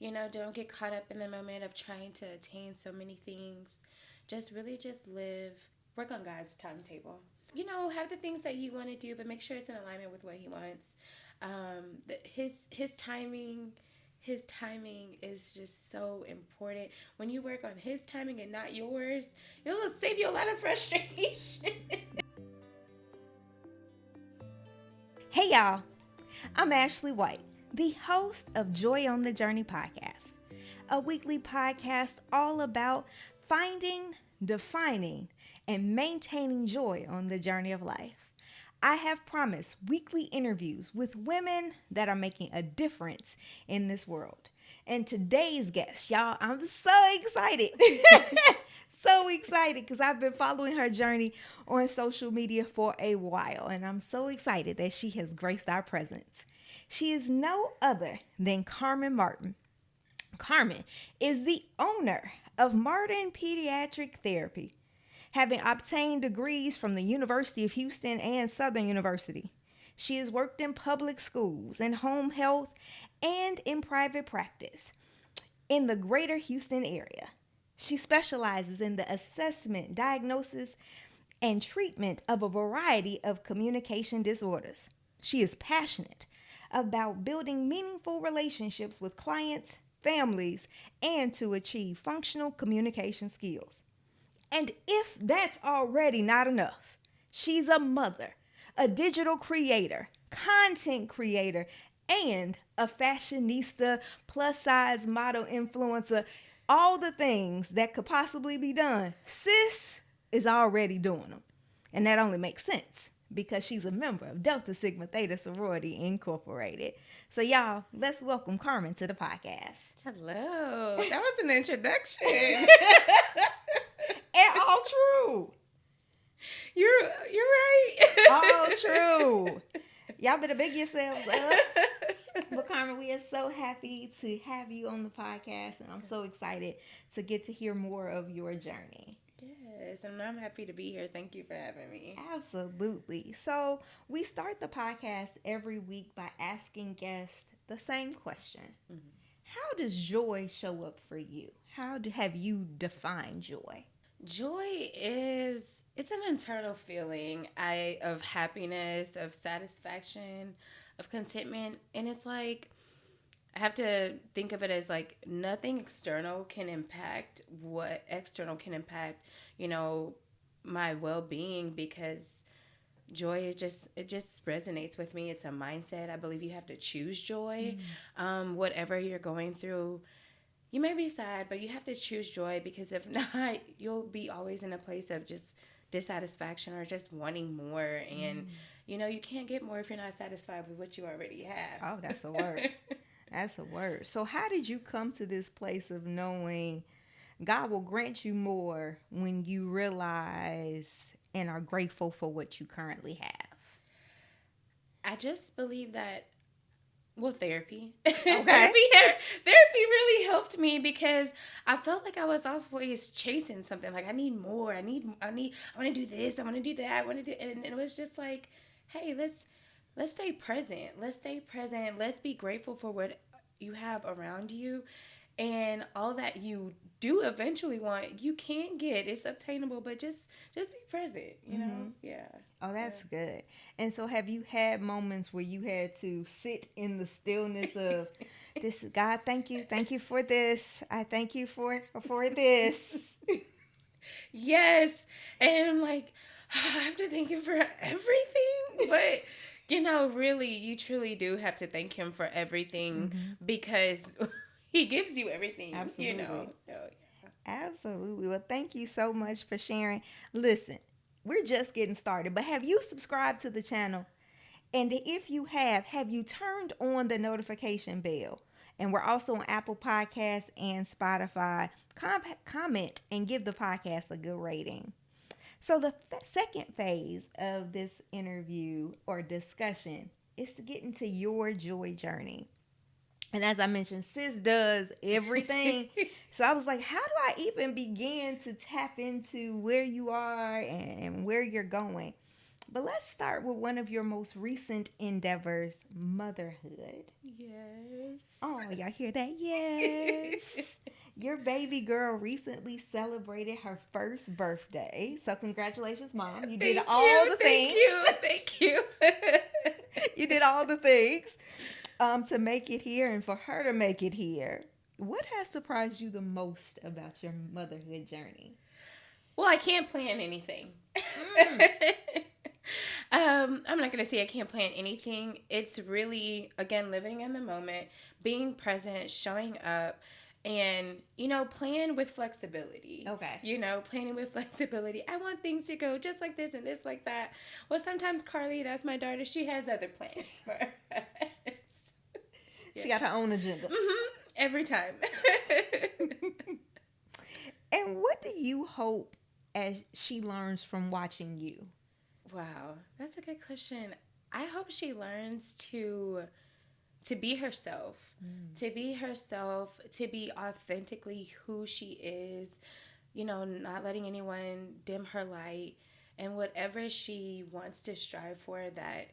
Don't get caught up in the moment of trying to attain so many things. Just really just live, work on God's timetable. Have the things that you want to do, but make sure it's in alignment with what He wants. His timing is just so important. When you work on His timing and not yours, it'll save you a lot of frustration. Hey y'all, I'm Ashley White, the host of Joy on the Journey podcast, a weekly podcast all about finding, defining, and maintaining joy on the journey of life. I have promised weekly interviews with women that are making a difference in this world. And today's guest, y'all, I'm so excited. So excited because I've been following her journey on social media for a while, and I'm so excited that she has graced our presence. She is no other than Carmen Martin. Carmen is the owner of Martin Pediatric Therapy, having obtained degrees from the University of Houston and Southern University. She has worked in public schools, in home health, and in private practice in the greater Houston area. She specializes in the assessment, diagnosis, and treatment of a variety of communication disorders. She is passionate about building meaningful relationships with clients, families, and to achieve functional communication skills. And if that's already not enough, she's a mother, a digital creator, content creator, and a fashionista, plus size model influencer, all the things that could possibly be done. Sis is already doing them. And that only makes sense because she's a member of Delta Sigma Theta Sorority Incorporated. So y'all, let's welcome Carmen to the podcast. Hello. That was an introduction. And all true. You're right. All true. Y'all better big yourselves up. But Carmen, we are so happy to have you on the podcast, and I'm so excited to get to hear more of your journey. Yes, and I'm happy to be here. Thank you for having me. Absolutely. So we start the podcast every week by asking guests the same question. Mm-hmm. How does joy show up for you? Have you defined joy? Joy it's an internal feeling of happiness, of satisfaction, of contentment, and it's like I have to think of it as like nothing external can impact what external can impact, my well-being, because joy it just resonates with me. It's a mindset. I believe you have to choose joy. Whatever you're going through, you may be sad, but you have to choose joy, because if not, you'll be always in a place of just dissatisfaction or just wanting more. And, you can't get more if you're not satisfied with what you already have. Oh, that's a word. That's a word. So how did you come to this place of knowing God will grant you more when you realize and are grateful for what you currently have? I just believe that, therapy. Okay. Therapy really helped me, because I felt like I was always chasing something. Like I need more. I want to do this. I want to do that. I want to do, and it was just like, hey, let's stay present. Let's stay present. Let's be grateful for what you have around you, and all that you do eventually want, you can get. It's obtainable, but just be present. Yeah. Oh, that's good. And so have you had moments where you had to sit in the stillness of this? God, thank you for this. I thank you for this. Yes. And I'm like, I have to thank him for everything. But, really, you truly do have to thank him for everything, because he gives you everything. Absolutely. So, yeah. Absolutely. Well, thank you so much for sharing. Listen, we're just getting started, but have you subscribed to the channel? And if you have you turned on the notification bell? And we're also on Apple Podcasts and Spotify. Comment and give the podcast a good rating. So the second phase of this interview or discussion is to get into your joy journey. And as I mentioned, sis does everything. So I was like, how do I even begin to tap into where you are and where you're going? But let's start with one of your most recent endeavors, motherhood. Yes. Oh, y'all hear that? Yes. Your baby girl recently celebrated her first birthday. So congratulations, Mom. You did all the things. Thank you. You did all the things to make it here and for her to make it here. What has surprised you the most about your motherhood journey? Well, I can't plan anything. Mm. I'm not going to say I can't plan anything. It's really, again, living in the moment, being present, showing up, and, plan with flexibility. Okay. Planning with flexibility. I want things to go just like this and this like that. Well, sometimes Carly, that's my daughter, she has other plans for us. She got her own agenda. Every time. And what do you hope as she learns from watching you? Wow, that's a good question. I hope she learns to be herself, to be herself, to be authentically who she is, not letting anyone dim her light, and whatever she wants to strive for, that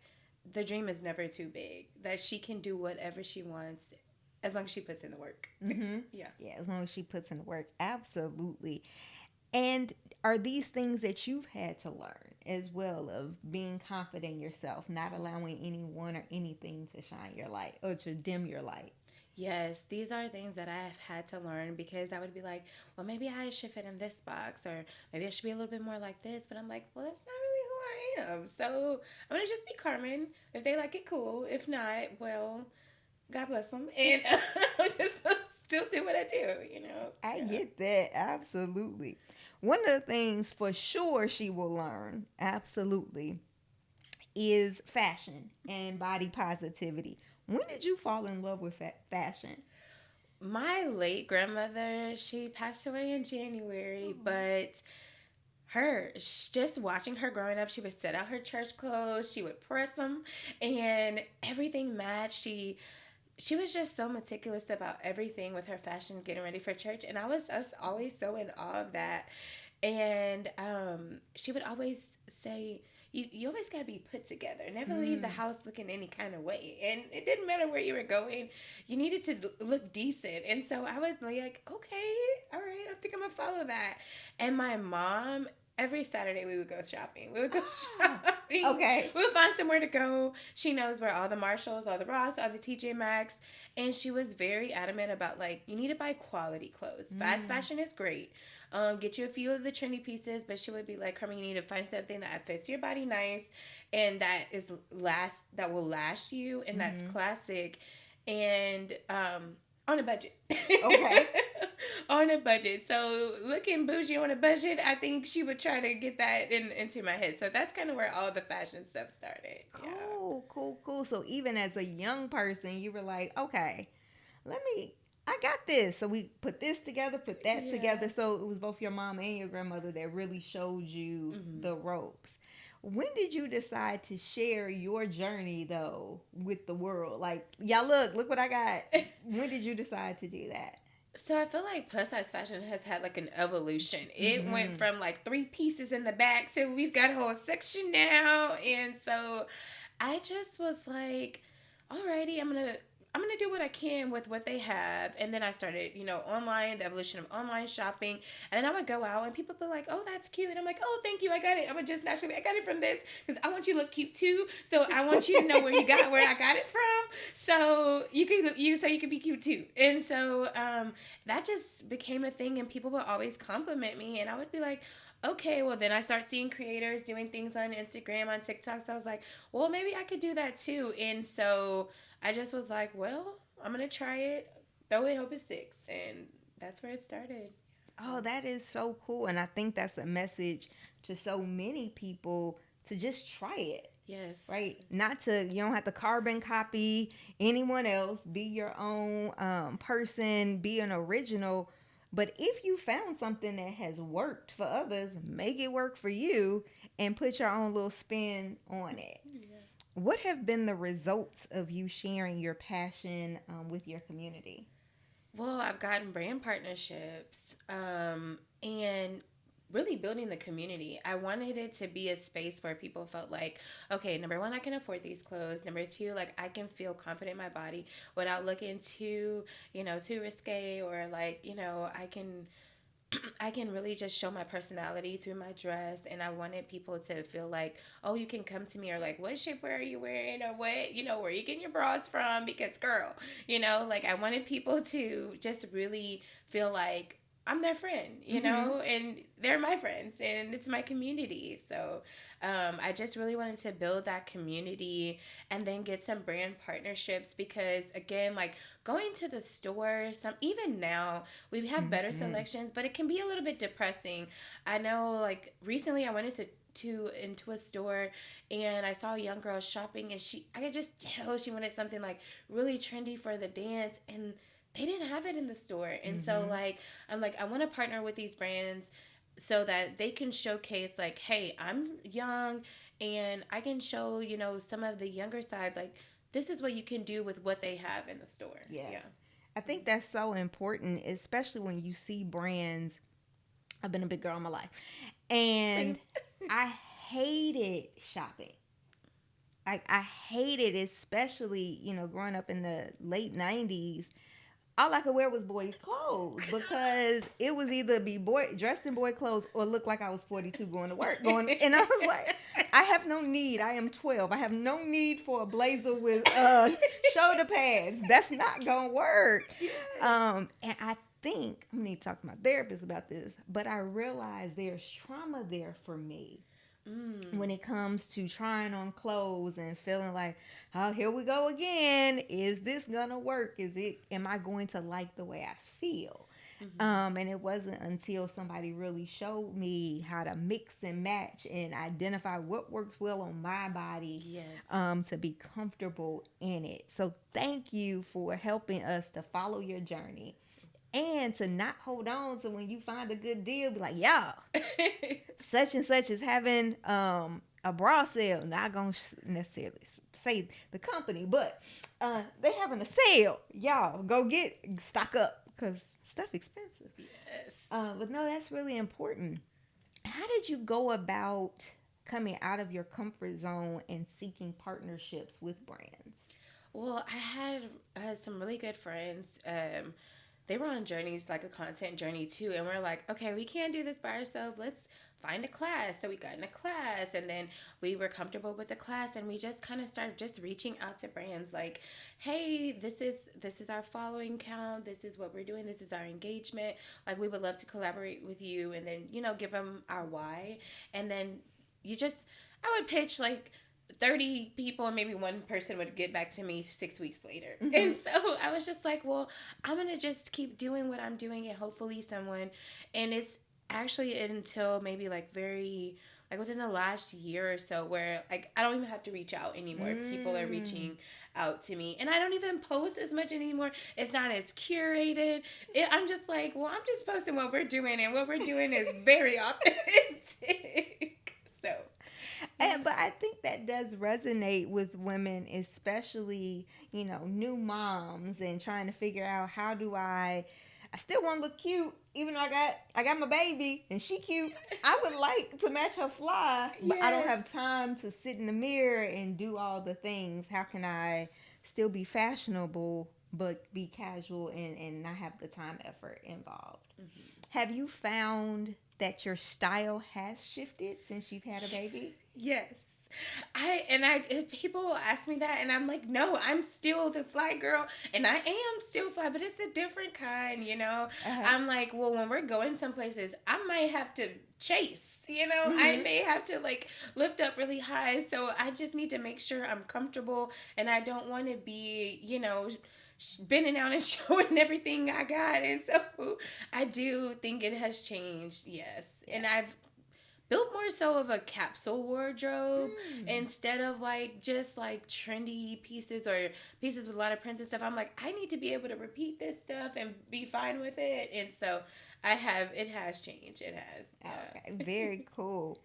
the dream is never too big, that she can do whatever she wants as long as she puts in the work. Yeah. Yeah, as long as she puts in the work. Absolutely. And are these things that you've had to learn as well, of being confident in yourself, not allowing anyone or anything to shine your light or to dim your light? Yes, these are things that I've had to learn, because I would be like, well, maybe I should fit in this box, or maybe I should be a little bit more like this. But I'm like, well, that's not really who I am. So I'm going to just be Carmen. If they like it, cool. If not, well, God bless them. And I'm just going to still do what I do. I get that. Absolutely. One of the things for sure she will learn, absolutely, is fashion and body positivity. When did you fall in love with fashion? My late grandmother, she passed away in January, but just watching her growing up, she would set out her church clothes, she would press them, and everything matched. She was just so meticulous about everything with her fashion, getting ready for church, and I was just always so in awe of that. And she would always say, you always got to be put together. Never leave the house looking any kind of way. And it didn't matter where you were going. You needed to look decent. And so I would be like, okay, all right, I think I'm going to follow that. And my mom, every Saturday we would go shopping. We would go shopping. Okay. We would find somewhere to go. She knows where all the Marshalls, all the Ross, all the TJ Maxx. And she was very adamant about, like, you need to buy quality clothes. Fast fashion is great. Get you a few of the trendy pieces, but she would be like, Carmen, you need to find something that fits your body nice, and that will last you, and that's classic, and on a budget. Okay. On a budget. So looking bougie on a budget, I think she would try to get that into my head. So that's kind of where all the fashion stuff started. Cool. So even as a young person, you were like, okay, I got this. So we put this together, put that together. So it was both your mom and your grandmother that really showed you the ropes. When did you decide to share your journey, though, with the world? Like, y'all, look what I got. When did you decide to do that? So I feel like plus size fashion has had like an evolution. It went from like 3 pieces in the back to we've got a whole section now. And so I just was like, alrighty, I'm gonna do what I can with what they have. And then I started, online, the evolution of online shopping. And then I would go out and people would be like, oh, that's cute. And I'm like, oh, thank you. I got it. I got it from this because I want you to look cute too. So I want you to know where I got it from. So you can be cute too. And so that just became a thing, and people would always compliment me, and I would be like, okay, well, then I start seeing creators doing things on Instagram, on TikTok. So I was like, well, maybe I could do that too. And so I just was like, well, I'm going to try it, throw it, hope it sticks. And that's where it started. Oh, that is so cool. And I think that's a message to so many people to just try it. Yes. Right? You don't have to carbon copy anyone else. Be your own person. Be an original. But if you found something that has worked for others, make it work for you and put your own little spin on it. Yeah. What have been the results of you sharing your passion with your community? Well, I've gotten brand partnerships. And really building the community. I wanted it to be a space where people felt like, okay, number one, I can afford these clothes. Number two, like I can feel confident in my body without looking too, too risque, or like, I can really just show my personality through my dress. And I wanted people to feel like, oh, you can come to me, or like, what shapewear are you wearing, or what, where are you getting your bras from? Because girl, like I wanted people to just really feel like I'm their friend, and they're my friends, and it's my community. So I just really wanted to build that community and then get some brand partnerships, because again, like going to the store, even now we have better selections, but it can be a little bit depressing. I know, like recently I went into a store, and I saw a young girl shopping, and I could just tell she wanted something like really trendy for the dance, and they didn't have it in the store. And so like I'm like, I want to partner with these brands so that they can showcase like, hey, I'm young and I can show, some of the younger side, like this is what you can do with what they have in the store. Yeah. I think that's so important, especially when you see brands. I've been a big girl in my life, and I hated shopping. I hated, especially, growing up in the late 90s. All I could wear was boy clothes, because it was either be dressed in boy clothes or look like I was 42 going to work. And I was like, I have no need. I am 12. I have no need for a blazer with shoulder pads. That's not going to work. Yes. And I think I need to talk to my therapist about this, but I realized there's trauma there for me. When it comes to trying on clothes and feeling like, oh, here we go again. Is this gonna work? Am I going to like the way I feel? And it wasn't until somebody really showed me how to mix and match and identify what works well on my body, yes, to be comfortable in it. So thank you for helping us to follow your journey. And to not hold on to when you find a good deal, be like, y'all, such and such is having a bra sale. Not going to necessarily say the company, but they having a sale. Y'all, go stock up, because stuff expensive. Yes. But no, that's really important. How did you go about coming out of your comfort zone and seeking partnerships with brands? Well, I had some really good friends. They were on journeys, like a content journey too. And we're like, okay, we can't do this by ourselves. Let's find a class. So we got in a class, and then we were comfortable with the class, and we just kind of started just reaching out to brands like, hey, this is our following count. This is what we're doing. This is our engagement. Like, we would love to collaborate with you. And then, give them our why. And then I would pitch like 30 people, and maybe one person would get back to me 6 weeks later. And so I was just like, well, I'm going to just keep doing what I'm doing, and hopefully someone, and it's actually until maybe like within the last year or so, where like I don't even have to reach out anymore. People are reaching out to me, and I don't even post as much anymore. It's not as curated. I'm just like, well, I'm just posting what we're doing, and what we're doing is very authentic. So but I think that does resonate with women, especially, new moms, and trying to figure out, how do I still want to look cute, even though I got my baby and she cute. I would like to match her fly, but I don't have time to sit in the mirror and do all the things. How can I still be fashionable but be casual and not have the time effort involved? Have you found that your style has shifted since you've had a baby? Yes. People ask me that, and I'm like, no, I'm still the fly girl, and I am still fly, but it's a different kind, I'm like, well, when we're going some places, I might have to chase, I may have to like lift up really high. So I just need to make sure I'm comfortable, and I don't want to be, bending out and showing everything I got. And so I do think it has changed. Yes. Yeah. And I've built more so of a capsule wardrobe instead of like just like trendy pieces or pieces with a lot of prints and stuff. I'm like, I need to be able to repeat this stuff and be fine with it. And so it has changed. It has. Okay. Very cool.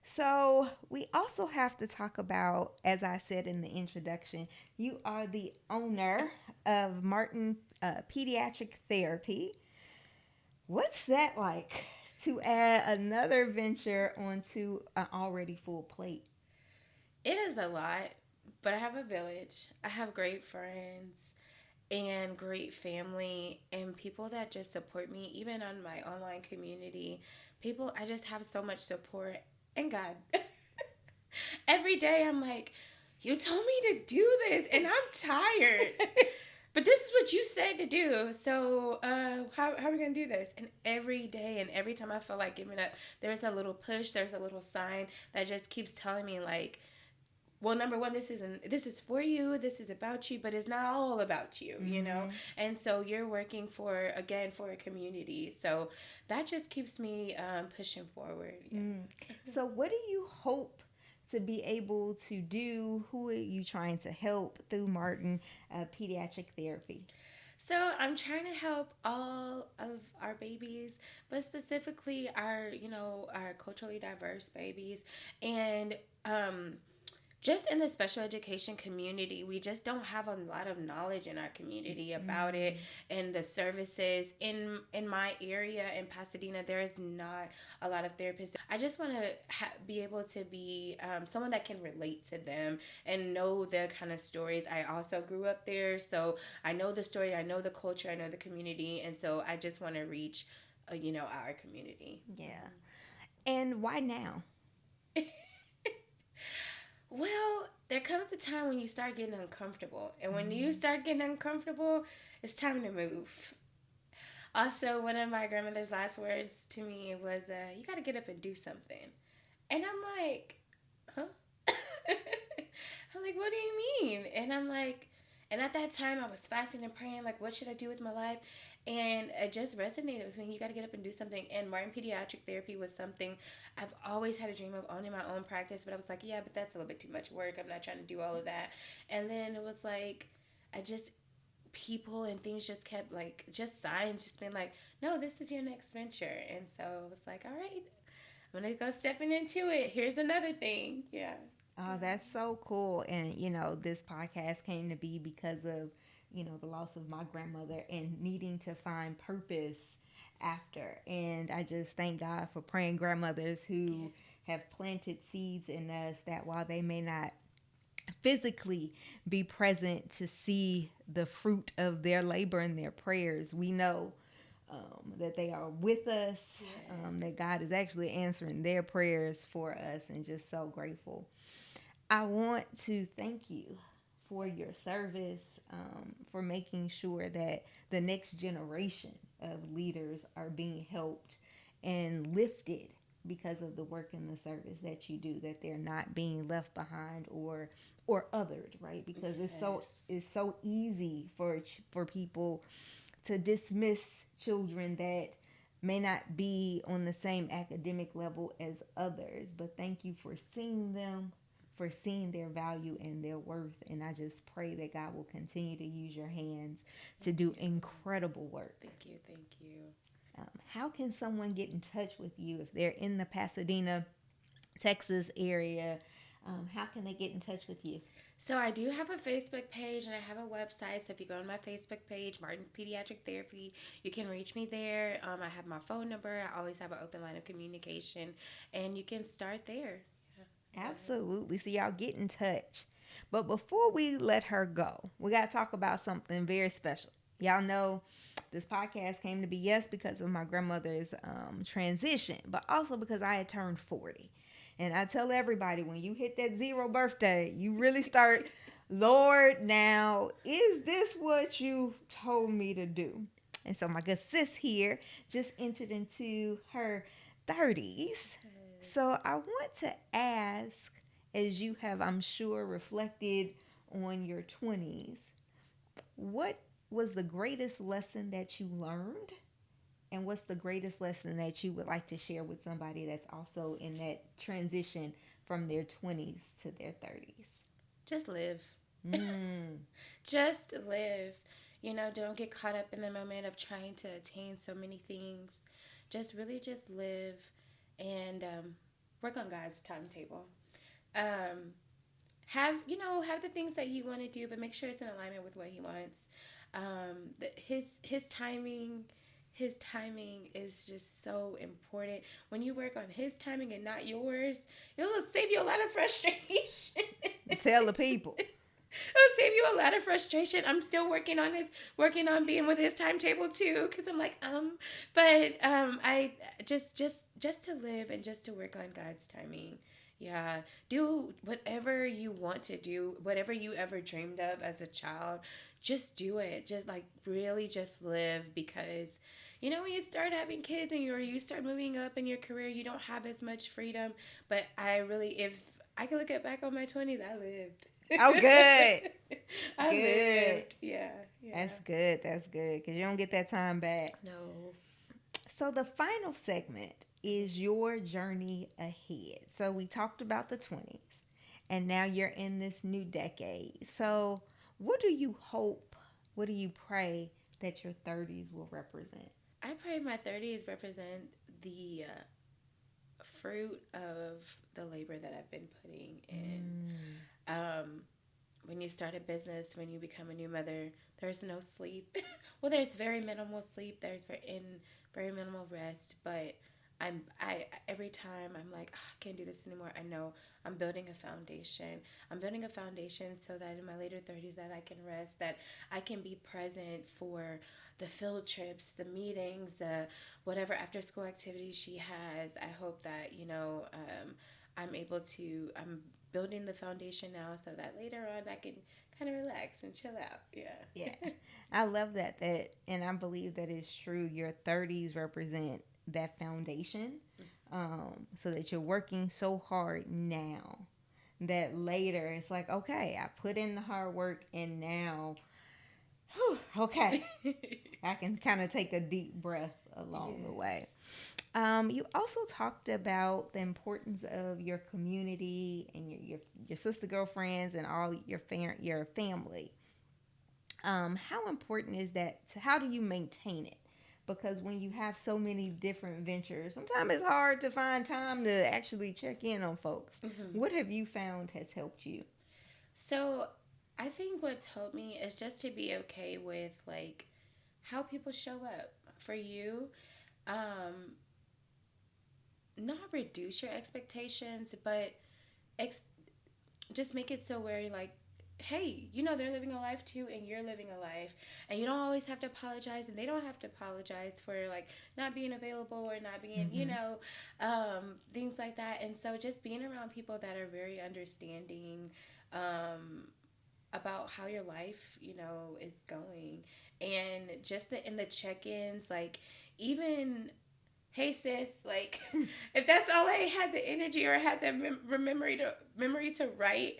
So we also have to talk about, as I said in the introduction, you are the owner of Martin Pediatric Therapy. What's that like to add another venture onto an already full plate? It is a lot, but I have a village. I have great friends and great family and people that just support me, even on my online community. People, I just have so much support and God. Every day I'm like, you told me to do this and I'm tired. But this is what you said to do. So how are we going to do this? And every day and every time I feel like giving up, there's a little push, there's a little sign that just keeps telling me like, well, number one, this is for you, this is about you, but it's not all about you, you know. And so you're working for, again, for a community, so that just keeps me pushing forward. Yeah. So, what do you hope to be able to do? Who are you trying to help through Martin Pediatric Therapy? So I'm trying to help all of our babies, but specifically our, our culturally diverse babies. And just in the special education community, we just don't have a lot of knowledge in our community about it and the services. In my area in Pasadena, there is not a lot of therapists. I just want to be able to be someone that can relate to them and know their kind of stories. I also grew up there, so I know the story, I know the culture, I know the community, and so I just want to reach, our community. Yeah. And why now? Well, there comes a time when you start getting uncomfortable. And when you start getting uncomfortable, it's time to move. Also, one of my grandmother's last words to me was, you got to get up and do something. And I'm like, huh? I'm like, what do you mean? And I'm like, and at that time I was fasting and praying, like, what should I do with my life? And it just resonated with me. You got to get up and do something. And Martin Pediatric Therapy was something I've always had a dream of owning my own practice. But I was like, yeah, but that's a little bit too much work. I'm not trying to do all of that. And then it was like, people and things just kept like, just signs just being like, no, this is your next venture. And so I was like, all right, I'm going to go stepping into it. Here's another thing. Yeah. Oh, that's so cool. And, this podcast came to be because of, the loss of my grandmother and needing to find purpose after. And I just thank God for praying grandmothers who have planted seeds in us that while they may not physically be present to see the fruit of their labor and their prayers, we know that they are with us, that God is actually answering their prayers for us, and just so grateful. I want to thank you for your service, for making sure that the next generation of leaders are being helped and lifted because of the work and the service that you do, that they're not being left behind or othered, right? Because it's so easy for people to dismiss children that may not be on the same academic level as others. But thank you for seeing them, for seeing their value and their worth. And I just pray that God will continue to use your hands to do incredible work. Thank you. How can someone get in touch with you if they're in the Pasadena, Texas area? How can they get in touch with you? So I do have a Facebook page and I have a website. So if you go on my Facebook page, Martin Pediatric Therapy, you can reach me there. I have my phone number. I always have an open line of communication, and you can start there. Absolutely. So y'all get in touch. But before we let her go, we got to talk about something very special. Y'all know this podcast came to be, yes, because of my grandmother's transition, but also because I had turned 40. And I tell everybody, when you hit that 0 birthday, you really start, Lord, now, is this what you told me to do? And so my good sis here just entered into her 30s. So I want to ask, as you have, I'm sure, reflected on your 20s, what was the greatest lesson that you learned? And what's the greatest lesson that you would like to share with somebody that's also in that transition from their 20s to their 30s? Just live. Just live. Don't get caught up in the moment of trying to attain so many things. Just really just live and work on God's timetable. Have the things that you want to do, but make sure it's in alignment with what He wants. His timing, his timing is just so important. When you work on his timing and not yours, it'll save you a lot of frustration. Tell the people. It'll save you a lot of frustration. I'm still working on being with his timetable too, because I'm like, I just to live and just to work on God's timing. Yeah, do whatever you want to do, whatever you ever dreamed of as a child. Just do it. Just like really, just live, because when you start having kids and you start moving up in your career, you don't have as much freedom. But if I can look back on my 20s, I lived. Oh, good. I Good. lived. Yeah. That's good. That's good. Because you don't get that time back. No. So the final segment is your journey ahead. So we talked about the 20s, and now you're in this new decade. So what do you hope, what do you pray that your 30s will represent? I pray my 30s represent the fruit of the labor that I've been putting in. When you start a business, when you become a new mother, there's no sleep. Well, there's very minimal sleep. There's very minimal rest. But I every time I'm like, I can't do this anymore. I know I'm building a foundation. I'm building a foundation so that in my later 30s that I can rest, that I can be present for the field trips, the meetings, whatever after school activities she has. I hope that I'm building the foundation now so that later on I can kind of relax and chill out. Yeah. I love that and I believe that is true. Your 30s represent that foundation, so that you're working so hard now that later it's like, okay, I put in the hard work and now, okay, I can kind of take a deep breath along the way. You also talked about the importance of your community and your sister girlfriends and all your family. How important is that? How do you maintain it? Because when you have so many different ventures, sometimes it's hard to find time to actually check in on folks. Mm-hmm. What have you found has helped you? So I think what's helped me is just to be okay with like how people show up for you. Not reduce your expectations, but just make it so where you're like, hey, they're living a life too, and you're living a life, and you don't always have to apologize, and they don't have to apologize for like not being available or not being, things like that. And so just being around people that are very understanding about how your life, is going, and just in the check-ins, like even, hey sis, like if that's all I had the energy or had the memory to write,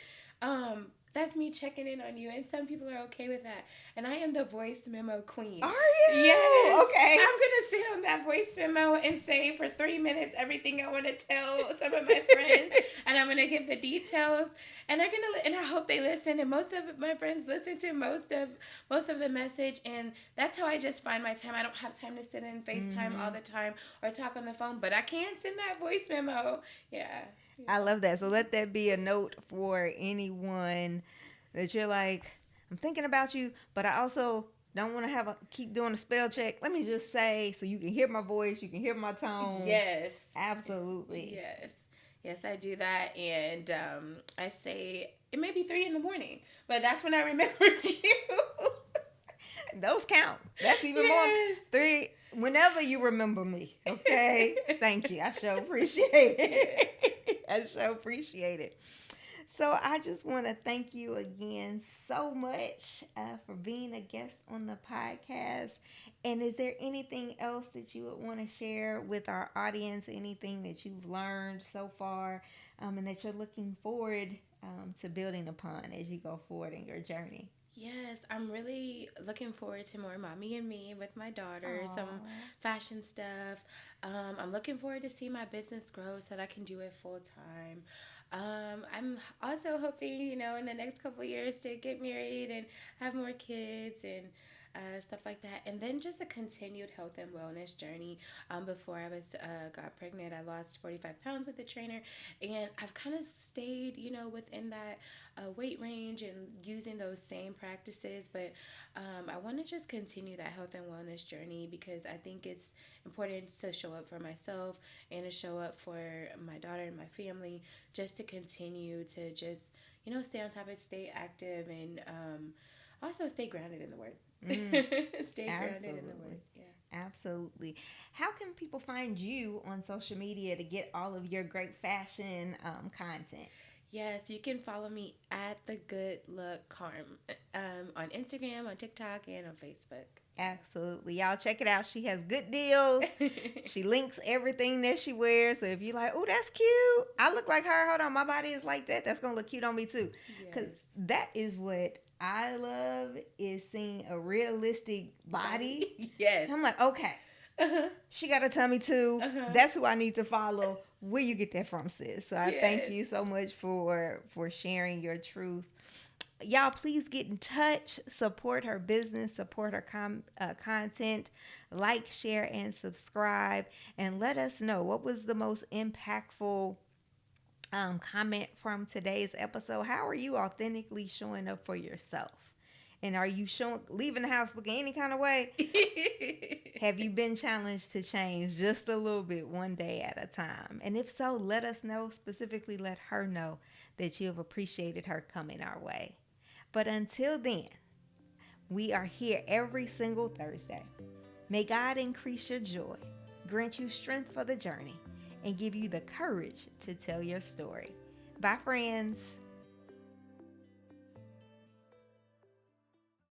that's me checking in on you, and some people are okay with that. And I am the voice memo queen. Are you? Yes. Okay. I'm gonna sit on that voice memo and say for 3 minutes everything I want to tell some of my friends, and I'm gonna give the details, and they're gonna, and I hope they listen. And most of my friends listen to most of the message, and that's how I just find my time. I don't have time to sit in FaceTime all the time or talk on the phone, but I can send that voice memo. Yeah. I love that. So let that be a note for anyone that you're like, I'm thinking about you, but I also don't want to keep doing a spell check. Let me just say, so you can hear my voice, you can hear my tone. Yes. Absolutely. Yes, I do that. And I say, it may be 3 a.m, but that's when I remembered you. Those count. That's even more. 3, whenever you remember me. Okay. Thank you. I sure appreciate it. So I just want to thank you again so much for being a guest on the podcast. And is there anything else that you would want to share with our audience? Anything that you've learned so far, and that you're looking forward to building upon as you go forward in your journey? Yes, I'm really looking forward to more mommy and me with my daughter, some fashion stuff. I'm looking forward to see my business grow so that I can do it full time. I'm also hoping, in the next couple of years to get married and have more kids. And stuff like that. And then just a continued health and wellness journey. Before I was got pregnant, I lost 45 pounds with the trainer, and I've kind of stayed, within that weight range and using those same practices. But I want to just continue that health and wellness journey because I think it's important to show up for myself and to show up for my daughter and my family, just to continue to just, stay on top of it, stay active, and also stay grounded in the word. Stay grounded in the word. Yeah. Absolutely. How can people find you on social media to get all of your great fashion content? Yes, you can follow me at the Good Look Carm on Instagram, on TikTok, and on Facebook. Absolutely. Y'all check it out. She has good deals. She links everything that she wears. So if you're like, oh, that's cute. I look like her. Hold on. My body is like that. That's going to look cute on me too. Because that is what I love, is seeing a realistic body. Yes. And I'm like, okay. She got a tummy too. That's who I need to follow. Where you get that from, sis? So I thank you so much for sharing your truth. Y'all, please get in touch, support her business, support her content, like, share, and subscribe, and let us know what was the most impactful comment from today's episode. How are you authentically showing up for yourself? And are you leaving the house looking any kind of way? Have you been challenged to change just a little bit, one day at a time? And if so, let us know. Specifically, let her know that you have appreciated her coming our way. But until then, we are here every single Thursday. May God increase your joy, grant you strength for the journey, and give you the courage to tell your story. Bye, friends.